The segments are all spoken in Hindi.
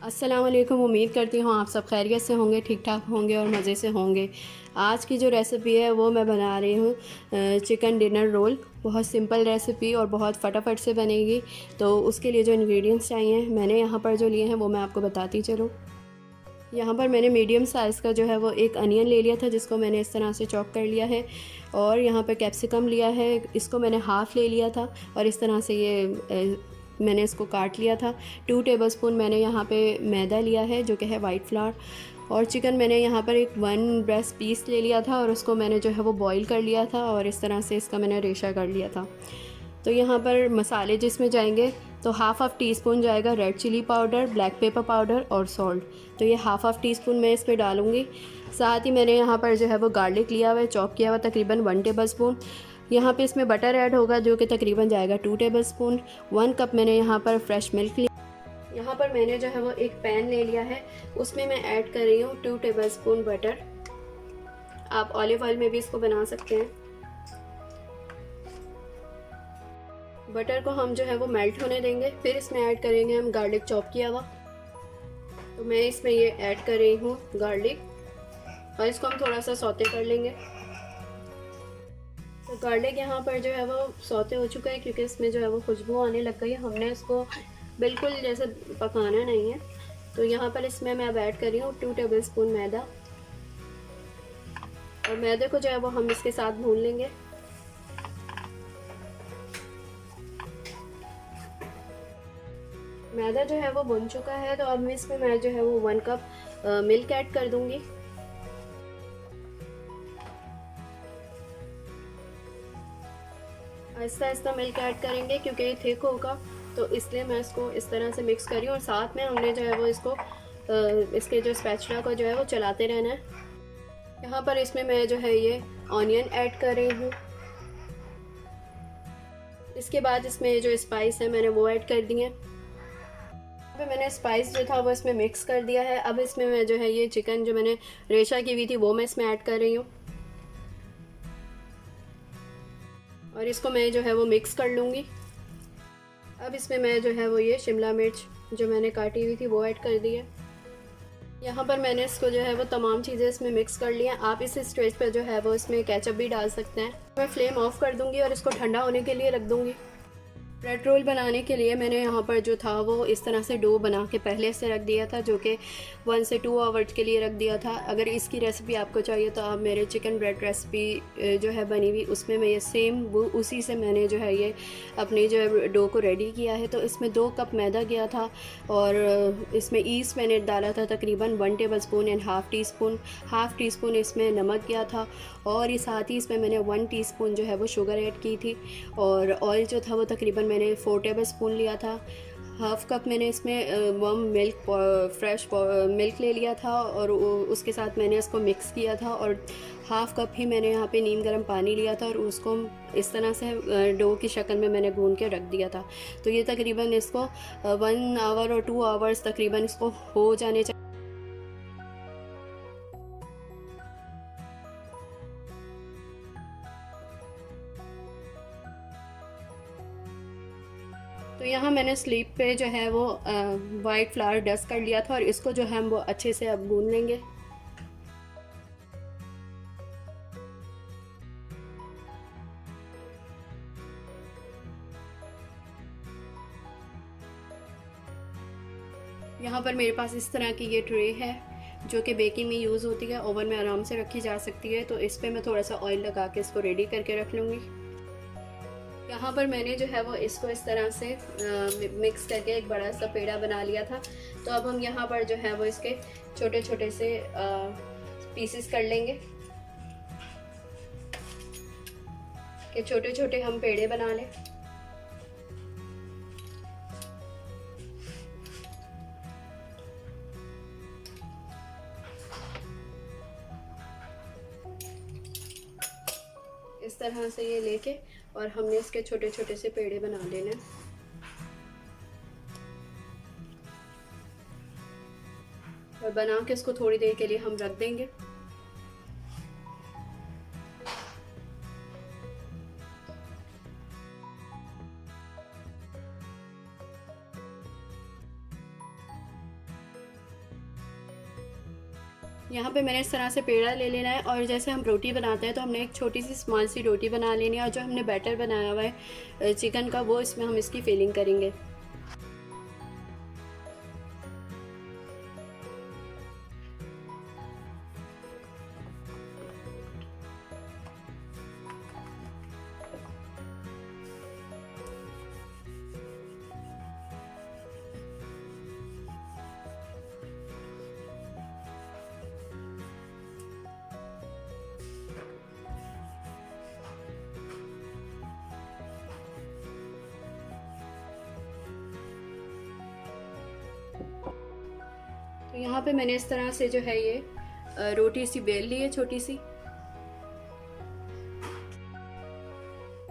अस्सलाम वालेकुम। उम्मीद करती हूँ आप सब खैरियत से होंगे, ठीक ठाक होंगे और मज़े से होंगे। आज की जो रेसिपी है वो मैं बना रही हूँ चिकन डिनर रोल। बहुत सिंपल रेसिपी और बहुत फटाफट से बनेगी। तो उसके लिए जो इंग्रेडिएंट्स चाहिए मैंने यहाँ पर जो लिए हैं वो मैं आपको बताती चलूँ। यहाँ पर मैंने मीडियम साइज़ का जो है वो एक अनियन ले लिया था, जिसको मैंने इस तरह से चॉप कर लिया है। और यहाँ पर कैप्सिकम लिया है, इसको मैंने हाफ़ ले लिया था और इस तरह से ये मैंने इसको काट लिया था। 2 टेबलस्पून मैंने यहाँ पे मैदा लिया है जो कि है वाइट फ्लावर। और चिकन मैंने यहाँ पर एक 1 ब्रेस्ट पीस ले लिया था और उसको मैंने जो है वो बॉईल कर लिया था और इस तरह से इसका मैंने रेशा कर लिया था। तो यहाँ पर मसाले जिसमें जाएंगे तो हाफ़ टी स्पून जाएगा red chilli powder, black pepper powder और सॉल्ट। तो ये हाफ़ टी स्पून मैं इसमें डालूँगी। साथ ही मैंने यहाँ पर जो है वो गार्लिक लिया हुआ है, चॉप किया हुआ, तकरीबन 1 टेबल स्पून। यहाँ पे इसमें बटर ऐड होगा जो कि तकरीबन जाएगा 2 टेबल स्पून। 1 कप मैंने यहाँ पर फ्रेश मिल्क लिया। यहाँ पर मैंने जो है वो एक पैन ले लिया है, उसमें मैं ऐड कर रही हूँ 2 टेबल स्पून बटर। आप ऑलिव ऑयल में भी इसको बना सकते हैं। बटर को हम जो है वो मेल्ट होने देंगे, फिर इसमें ऐड करेंगे हम गार्लिक चॉप किया हुआ। तो मैं इसमें ये ऐड कर रही हूँ गार्लिक और इसको हम थोड़ा सा सौते कर लेंगे। तो गार्लिक यहाँ पर जो है वो सौते हो चुका है, क्योंकि इसमें जो है वो खुशबू आने लग गई है। हमने इसको बिल्कुल जैसे पकाना नहीं है। तो यहाँ पर इसमें मैं अब ऐड कर रही हूँ 2 टेबल स्पून मैदा। और मैदे को जो है वो हम इसके साथ भून लेंगे। मैदा जो है वो भुन चुका है, तो अब इसमें मैं जो है वो 1 कप मिल्क ऐड कर दूंगी। आहिस्ता आहिस्ता मिल्क ऐड करेंगे क्योंकि ये थिक होगा, तो इसलिए मैं इसको इस तरह से मिक्स करी हूँ। और साथ में हमने जो है वो इसको इसके जो स्पैचुला को जो है वो चलाते रहना है। यहाँ पर इसमें मैं जो है ये ऑनियन ऐड कर रही हूँ। इसके बाद इसमें जो स्पाइस है मैंने वो ऐड कर दी है। अब मैंने स्पाइस जो था वो इसमें मिक्स कर दिया है। अब इसमें मैं जो है ये चिकन जो मैंने रेशा की हुई थी वो मैं इसमें ऐड कर रही हूँ और इसको मैं जो है वो मिक्स कर लूँगी। अब इसमें मैं जो है वो ये शिमला मिर्च जो मैंने काटी हुई थी वो ऐड कर दी है। यहाँ पर मैंने इसको जो है वो तमाम चीज़ें इसमें मिक्स कर ली हैं। आप इस स्टेज पर जो है वो इसमें केचप भी डाल सकते हैं। मैं फ्लेम ऑफ कर दूँगी और इसको ठंडा होने के लिए रख दूँगी। ब्रेड रोल बनाने के लिए मैंने यहाँ पर जो था वो इस तरह से डो बना के पहले से रख दिया था, जो कि 1 से 2 आवर्स के लिए रख दिया था। अगर इसकी रेसिपी आपको चाहिए तो आप मेरे चिकन ब्रेड रेसिपी जो है बनी हुई उसमें मैं ये सेम वो उसी से मैंने जो है ये अपनी जो है डो को रेडी किया है। तो इसमें 2 कप मैदा गया था और इसमें ईस्ट मैंने डाला था तकरीबन 1 table spoon and half tea spoon इसमें नमक गया था। और ये साथ ही इसमें मैंने 1 टीस्पून जो है वो शुगर ऐड की थी। और ऑयल जो था वो तकरीबन मैंने 4 टेबल स्पून लिया था। हाफ़ कप मैंने इसमें वार्म मिल्क फ्रेश मिल्क ले लिया था और उसके साथ मैंने इसको मिक्स किया था। और हाफ़ कप ही मैंने यहाँ पे नीम गर्म पानी लिया था और उसको इस तरह से डो की शक्ल में मैंने गूंद के रख दिया था। तो ये तकरीबन इसको 1 आवर और 2 आवर्स तकरीबन इसको हो जाने चाहिए। तो यहाँ मैंने स्लीप पे जो है वो वाइट फ्लावर डस्ट कर लिया था और इसको जो है हम वो अच्छे से अब गूंद लेंगे। यहाँ पर मेरे पास इस तरह की ये ट्रे है जो कि बेकिंग में यूज़ होती है, ओवन में आराम से रखी जा सकती है। तो इस पर मैं थोड़ा सा ऑयल लगा के इसको रेडी करके रख लूँगी। यहाँ पर मैंने जो है वो इसको इस तरह से मिक्स करके एक बड़ा सा पेड़ा बना लिया था। तो अब हम यहाँ पर जो है वो इसके छोटे छोटे से पीसेस कर लेंगे कि छोटे छोटे हम पेड़े बना लें। इस तरह से ये लेके और हमने इसके छोटे छोटे से पेड़े बना लेने और बना के इसको थोड़ी देर के लिए हम रख देंगे। यहाँ पे मैंने इस तरह से पेड़ा ले लेना है और जैसे हम रोटी बनाते हैं तो हमने एक छोटी सी स्मॉल सी रोटी बना लेनी है और जो हमने बैटर बनाया हुआ है चिकन का वो इसमें हम इसकी फिलिंग करेंगे। तो यहाँ पे मैंने इस तरह से जो है ये रोटी सी बेल ली है छोटी सी।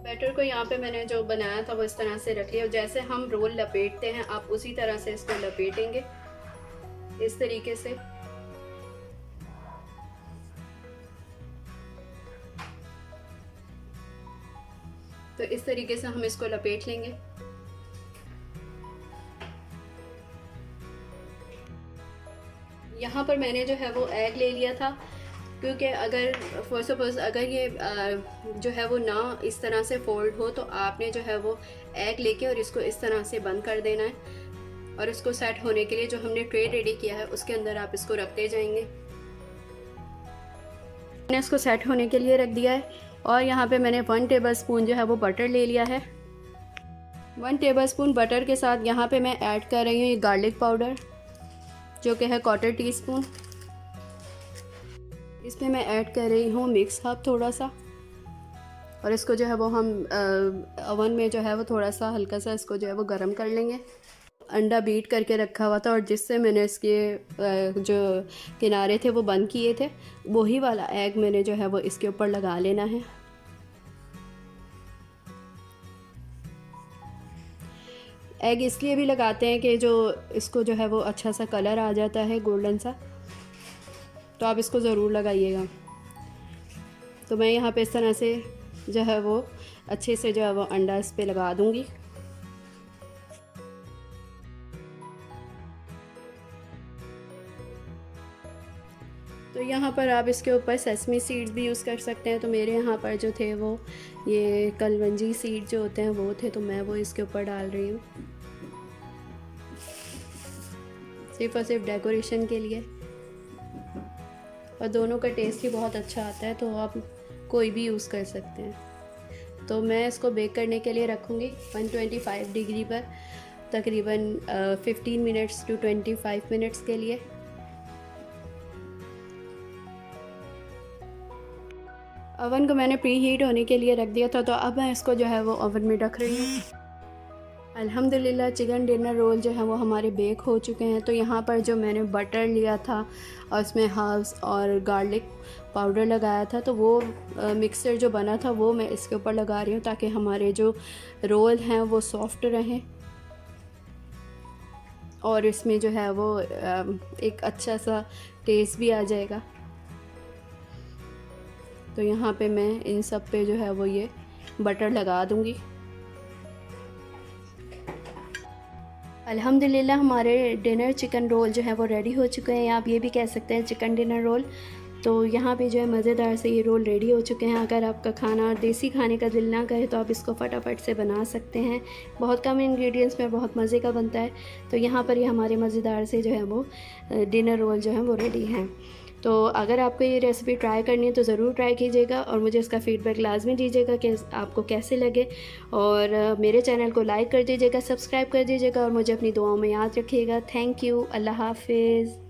बैटर को यहाँ पे मैंने जो बनाया था वो इस तरह से रख लिया। जैसे हम रोल लपेटते हैं आप उसी तरह से इसको लपेटेंगे इस तरीके से। तो इस तरीके से हम इसको लपेट लेंगे। यहाँ पर मैंने जो है वो एग ले लिया था, क्योंकि अगर फॉर सपोज अगर ये जो है वो ना इस तरह से फोल्ड हो तो आपने जो है वो एग लेके और इसको इस तरह से बंद कर देना है और इसको सेट होने के लिए जो हमने ट्रे रेडी किया है उसके अंदर आप इसको रखते जाएंगे। मैंने इसको सेट होने के लिए रख दिया है और यहाँ पे मैंने 1 टेबलस्पून जो है वो बटर ले लिया है। 1 टेबलस्पून बटर के साथ यहाँ पे मैं ऐड कर रही हूँ ये गार्लिक पाउडर जो कि है 1/4 टीस्पून। इसमें मैं ऐड कर रही हूँ मिक्स हर्ब थोड़ा सा और इसको जो है वो हम ओवन में जो है वो थोड़ा सा हल्का सा इसको जो है वो गर्म कर लेंगे। अंडा बीट करके रखा हुआ था और जिससे मैंने इसके जो किनारे थे वो बंद किए थे वही वाला एग मैंने जो है वो इसके ऊपर लगा लेना है। एग इसलिए भी लगाते हैं कि जो इसको जो है वो अच्छा सा कलर आ जाता है गोल्डन सा, तो आप इसको ज़रूर लगाइएगा। तो मैं यहाँ पे इस तरह से जो है वो अच्छे से जो है वो अंडा इस पे लगा दूँगी। तो यहाँ पर आप इसके ऊपर सेसमी सीड्स भी यूज़ कर सकते हैं। तो मेरे यहाँ पर जो थे वो ये कलवंजी सीड जो होते हैं वो थे, तो मैं वो इसके ऊपर डाल रही हूँ सिर्फ और सिर्फ डेकोरेशन के लिए। और दोनों का टेस्ट ही बहुत अच्छा आता है, तो आप कोई भी यूज़ कर सकते हैं। तो मैं इसको बेक करने के लिए रखूँगी 125 डिग्री पर तकरीबन 15 मिनट्स टू 25 मिनट्स के लिए। ओवन को मैंने प्री हीट होने के लिए रख दिया था, तो अब मैं इसको जो है वो ओवन में रख रही हूँ। अल्हम्दुलिल्लाह चिकन डिनर रोल जो है वो हमारे बेक हो चुके हैं। तो यहाँ पर जो मैंने बटर लिया था और उसमें हर्ब्स और गार्लिक पाउडर लगाया था, तो वो मिक्सचर जो बना था वो मैं इसके ऊपर लगा रही हूँ ताकि हमारे जो रोल हैं वो सॉफ्ट रहें और इसमें जो है वो एक अच्छा सा टेस्ट भी आ जाएगा। तो यहाँ पे मैं इन सब पे जो है वो ये बटर लगा दूँगी। अल्हम्दुलिल्लाह हमारे डिनर चिकन रोल जो है वो रेडी हो चुके हैं। आप ये भी कह सकते हैं चिकन डिनर रोल। तो यहाँ पे जो है मज़ेदार से ये रोल रेडी हो चुके हैं। अगर आपका खाना देसी खाने का दिल ना करे तो आप इसको फटाफट से बना सकते हैं। बहुत कम इंग्रेडिएंट्स में बहुत मज़े का बनता है। तो यहाँ पर ये हमारे मज़ेदार से जो है वो डिनर रोल जो है वो रेडी हैं। तो अगर आपको ये रेसिपी ट्राई करनी है तो ज़रूर ट्राई कीजिएगा और मुझे इसका फ़ीडबैक लाजमी दीजिएगा कि आपको कैसे लगे। और मेरे चैनल को लाइक कर दीजिएगा, सब्सक्राइब कर दीजिएगा और मुझे अपनी दुआओं में याद रखिएगा। Thank you. अल्लाह हाफ़िज़।